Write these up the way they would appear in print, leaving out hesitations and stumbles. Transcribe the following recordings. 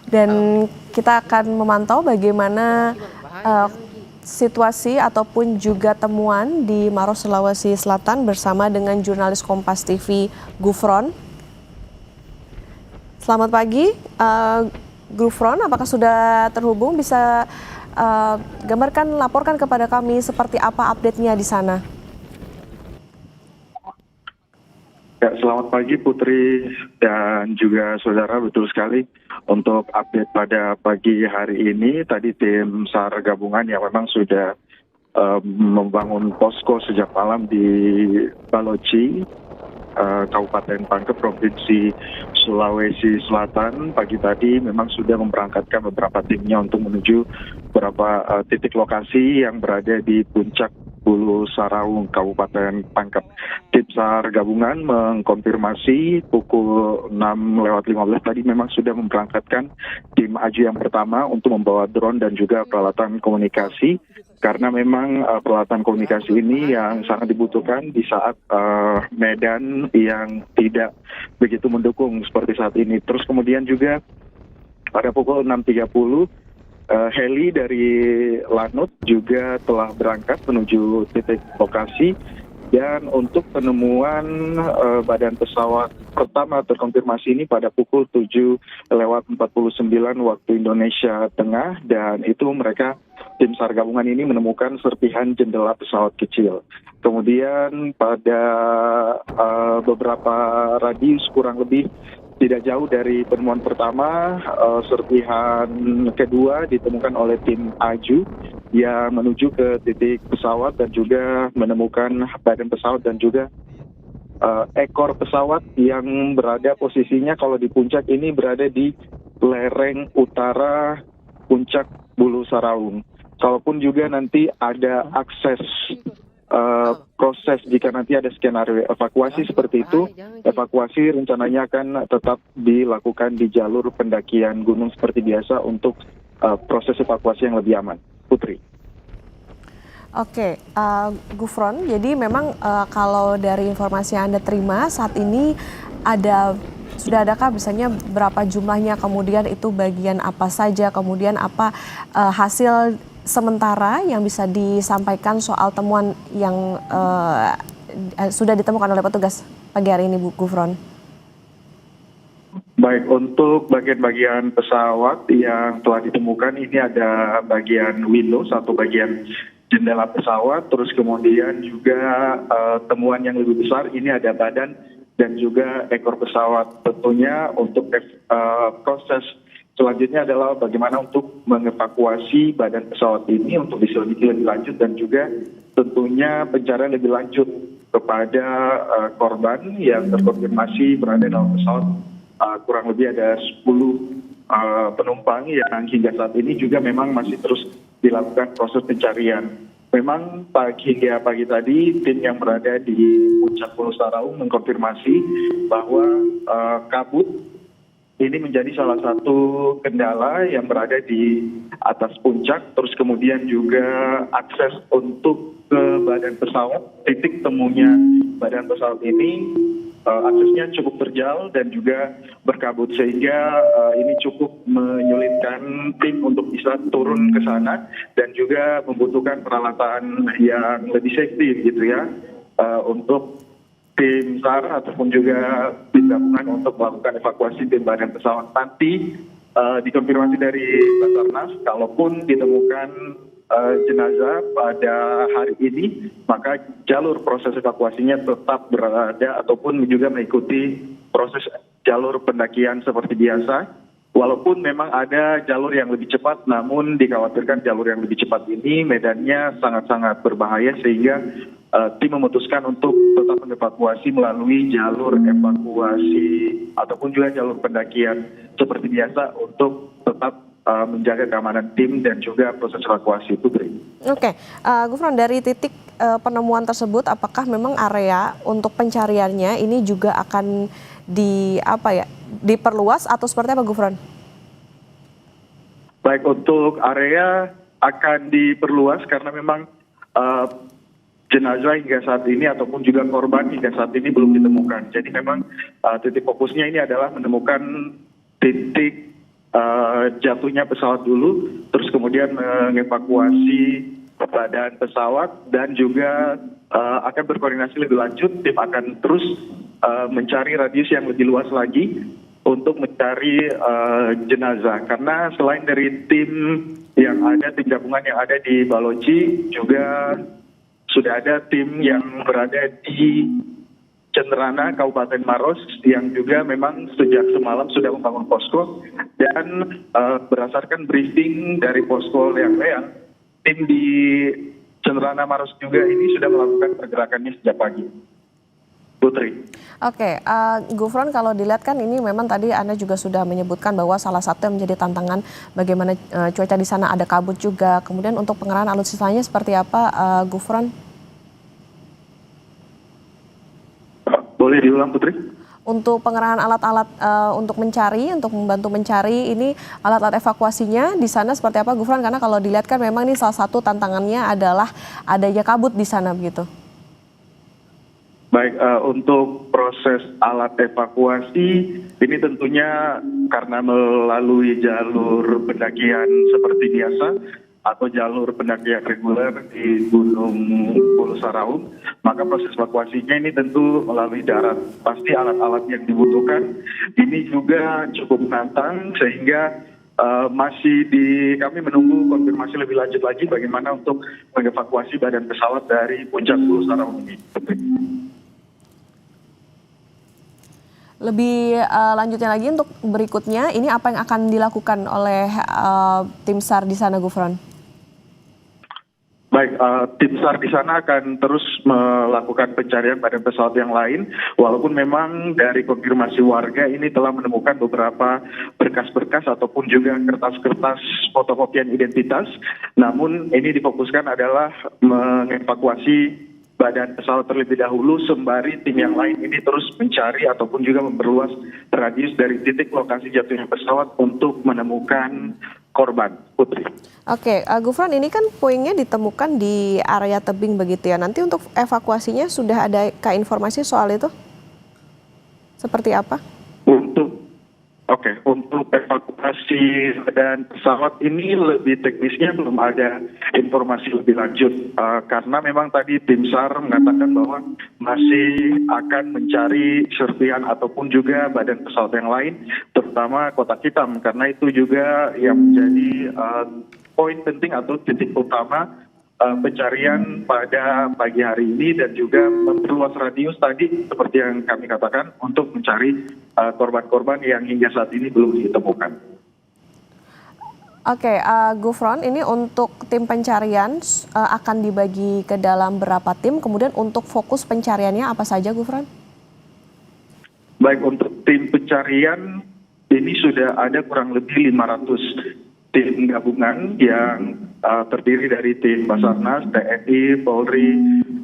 Dan kita akan memantau bagaimana situasi ataupun juga temuan di Maros, Sulawesi Selatan bersama dengan jurnalis Kompas TV Gufron. Selamat pagi, Gufron, apakah sudah terhubung? Bisa gambarkan, laporkan kepada kami seperti apa update-nya di sana. Ya, selamat pagi Putri dan juga saudara, betul sekali. Untuk update pada pagi hari ini, tadi tim SAR gabungan yang memang sudah membangun posko sejak malam di Baloci, Kabupaten Pangkep, Provinsi Sulawesi Selatan, pagi tadi memang sudah memberangkatkan beberapa timnya untuk menuju beberapa titik lokasi yang berada di puncak Bulu Saraung, Kabupaten Pangkep. Tim SAR gabungan mengkonfirmasi pukul 6:15 tadi memang sudah memberangkatkan tim AJU yang pertama untuk membawa drone dan juga peralatan komunikasi, karena memang peralatan komunikasi ini yang sangat dibutuhkan di saat medan yang tidak begitu mendukung seperti saat ini. Terus kemudian juga pada pukul 6:30 heli dari Lanut juga telah berangkat menuju titik lokasi, dan untuk penemuan badan pesawat pertama terkonfirmasi ini pada pukul 7:49 waktu Indonesia Tengah, dan itu mereka tim SAR gabungan ini menemukan serpihan jendela pesawat kecil. Kemudian pada beberapa radius kurang lebih tidak jauh dari penemuan pertama, serpihan kedua ditemukan oleh tim AJU yang menuju ke titik pesawat dan juga menemukan badan pesawat dan juga ekor pesawat yang berada posisinya kalau di puncak ini berada di lereng utara puncak Bulu Saraung. Kalaupun juga nanti ada akses proses jika nanti ada skenario evakuasi seperti itu, evakuasi rencananya akan tetap dilakukan di jalur pendakian gunung seperti biasa untuk proses evakuasi yang lebih aman. Putri. Oke, Gufron, jadi memang kalau dari informasi yang Anda terima saat ini sudah adakah misalnya berapa jumlahnya, kemudian itu bagian apa saja, kemudian apa hasil sementara yang bisa disampaikan soal temuan yang sudah ditemukan oleh petugas pagi hari ini, Bu Gufron? Baik, untuk bagian-bagian pesawat yang telah ditemukan ini ada bagian windows atau bagian jendela pesawat, terus kemudian juga temuan yang lebih besar ini ada badan dan juga ekor pesawat. Tentunya untuk proses selanjutnya adalah bagaimana untuk mengevakuasi badan pesawat ini untuk diselidiki lebih lanjut, dan juga tentunya pencarian lebih lanjut kepada korban yang terkonfirmasi berada dalam pesawat. Kurang lebih ada 10 penumpang yang hingga saat ini juga memang masih terus dilakukan proses pencarian. Memang hingga pagi tadi tim yang berada di puncak Bulu Saraung mengkonfirmasi bahwa kabut ini menjadi salah satu kendala yang berada di atas puncak, terus kemudian juga akses untuk ke badan pesawat, titik temunya badan pesawat ini aksesnya cukup terjal dan juga berkabut, sehingga ini cukup menyulitkan tim untuk bisa turun ke sana dan juga membutuhkan peralatan yang lebih safety gitu ya, untuk tim SAR ataupun juga tim gabungan untuk melakukan evakuasi tim badan pesawat. Nanti dikonfirmasi dari Basarnas, kalaupun ditemukan jenazah pada hari ini, maka jalur proses evakuasinya tetap berada ataupun juga mengikuti proses jalur pendakian seperti biasa. Walaupun memang ada jalur yang lebih cepat, namun dikhawatirkan jalur yang lebih cepat ini medannya sangat-sangat berbahaya, sehingga tim memutuskan untuk tetap mengevakuasi melalui jalur evakuasi ataupun juga jalur pendakian seperti biasa untuk tetap menjaga keamanan tim dan juga proses evakuasi. Putri. Oke, Gufron, dari titik penemuan tersebut, apakah memang area untuk pencariannya ini juga akan diperluas atau seperti apa, Gufron? Baik, untuk area akan diperluas karena memang jenazah hingga saat ini ataupun juga korban hingga saat ini belum ditemukan. Jadi memang titik fokusnya ini adalah menemukan titik jatuhnya pesawat dulu, terus kemudian mengevakuasi badan pesawat dan juga akan berkoordinasi lebih lanjut. Tim akan terus mencari radius yang lebih luas lagi untuk mencari jenazah. Karena selain dari tim gabungan yang ada di Balochi, juga sudah ada tim yang berada di Cenderana, Kabupaten Maros, yang juga memang sejak semalam sudah membangun posko, dan berdasarkan briefing dari posko Leang-Leang, tim di Cenderana Maros juga ini sudah melakukan pergerakannya sejak pagi. Putri. Oke, Gufron, kalau dilihat kan ini memang tadi Anda juga sudah menyebutkan bahwa salah satu yang menjadi tantangan bagaimana cuaca di sana, ada kabut juga. Kemudian untuk pengerahan alutsistanya seperti apa, Gufron? Boleh diulang, Putri? Untuk pengerahan alat-alat untuk membantu mencari ini alat-alat evakuasinya di sana seperti apa, Gufron? Karena kalau dilihat kan memang ini salah satu tantangannya adalah adanya kabut di sana begitu. Baik, untuk proses alat evakuasi ini tentunya karena melalui jalur pendakian seperti biasa atau jalur pendakian reguler di Gunung Pulau Saraung, maka proses evakuasinya ini tentu melalui darat. Pasti alat-alat yang dibutuhkan ini juga cukup menantang, sehingga kami menunggu konfirmasi lebih lanjut lagi bagaimana untuk mengevakuasi badan pesawat dari puncak Pulau Saraung ini. Lebih lanjutnya lagi untuk berikutnya, ini apa yang akan dilakukan oleh tim SAR di sana, Gufron? Baik, tim SAR di sana akan terus melakukan pencarian badan pesawat yang lain, walaupun memang dari konfirmasi warga ini telah menemukan beberapa berkas-berkas ataupun juga kertas-kertas fotokopian identitas, namun ini difokuskan adalah mengevakuasi badan pesawat terlebih dahulu, sembari tim yang lain ini terus mencari ataupun juga memperluas radius dari titik lokasi jatuhnya pesawat untuk menemukan korban. Putri. Oke, Gufron, ini kan puingnya ditemukan di area tebing begitu ya. Nanti untuk evakuasinya sudah ada informasi soal itu? Seperti apa? Untuk evakuasi badan pesawat ini lebih teknisnya belum ada informasi lebih lanjut, karena memang tadi tim SAR mengatakan bahwa masih akan mencari serpihan ataupun juga badan pesawat yang lain, terutama kotak hitam, karena itu juga yang menjadi poin penting atau titik utama pencarian pada pagi hari ini, dan juga memperluas radius tadi seperti yang kami katakan untuk mencari korban-korban yang hingga saat ini belum ditemukan. Oke, Gufron, ini untuk tim pencarian akan dibagi ke dalam berapa tim? Kemudian untuk fokus pencariannya apa saja, Gufron? Baik, untuk tim pencarian ini sudah ada kurang lebih 500 tim gabungan yang terdiri dari tim Basarnas, TNI, Polri,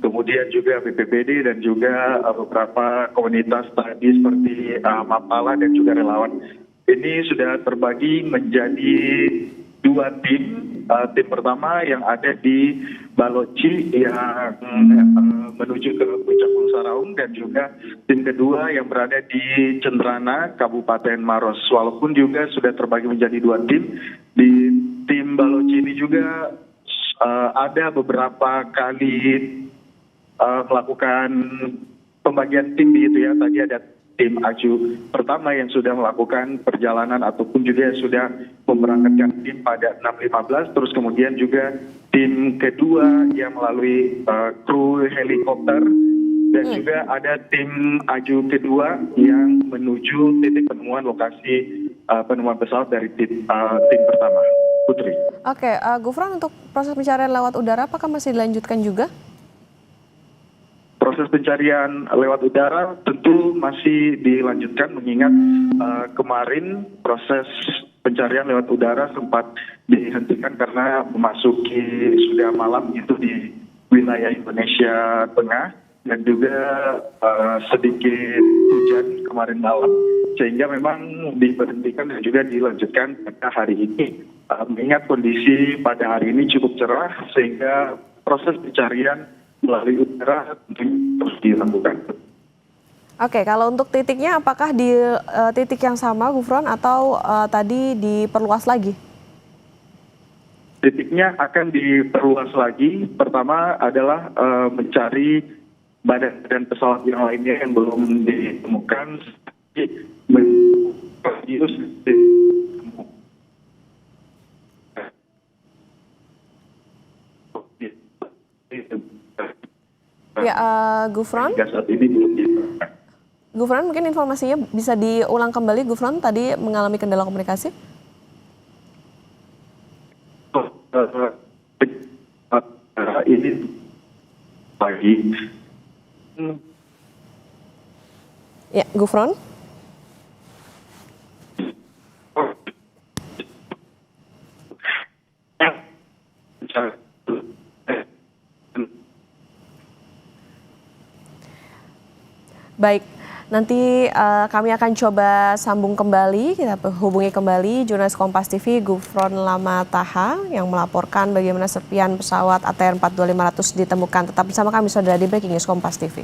kemudian juga BPBD dan juga beberapa komunitas tadi seperti Mapala dan juga relawan. Ini sudah terbagi menjadi 2 tim. Tim pertama yang ada di Balochi yang menuju ke puncak Pulau Saraung, dan juga tim kedua yang berada di Cenderana, Kabupaten Maros. Walaupun juga sudah terbagi menjadi 2 tim, di tim Balochi ini juga ada beberapa kali melakukan pembagian tim begitu ya. Tadi ada tim Aju pertama yang sudah melakukan perjalanan ataupun juga sudah memberangkatkan tim pada 6.15, terus kemudian juga tim kedua yang melalui kru helikopter, dan juga ada tim Aju kedua yang menuju titik penemuan lokasi penemuan pesawat dari tim pertama. Putri. Oke, Gufron, untuk proses pencarian lewat udara apakah masih dilanjutkan juga? Proses pencarian lewat udara tentu masih dilanjutkan, mengingat kemarin proses pencarian lewat udara sempat dihentikan karena memasuki sudah malam itu di wilayah Indonesia Tengah, dan juga sedikit hujan kemarin malam, sehingga memang diberhentikan dan juga dilanjutkan pada hari ini. Mengingat kondisi pada hari ini cukup cerah, sehingga proses pencarian melalui udara terus dilakukan. Oke, kalau untuk titiknya apakah di titik yang sama, Gufron, atau tadi diperluas lagi? Titiknya akan diperluas lagi. Pertama adalah mencari badan pesawat yang lainnya yang belum ditemukan. Radius Ya, Gufron. hingga saat ini belum ditemukan. Gufron, mungkin informasinya bisa diulang kembali, Gufron, tadi mengalami kendala komunikasi? Ini pagi. Ya, Gufron. Baik, nanti kami akan coba sambung kembali, kita hubungi kembali jurnalis Kompas TV Gufron Lamataha yang melaporkan bagaimana serpian pesawat ATR 42500 ditemukan. Tetap bersama kami saudara di Breaking News Kompas TV.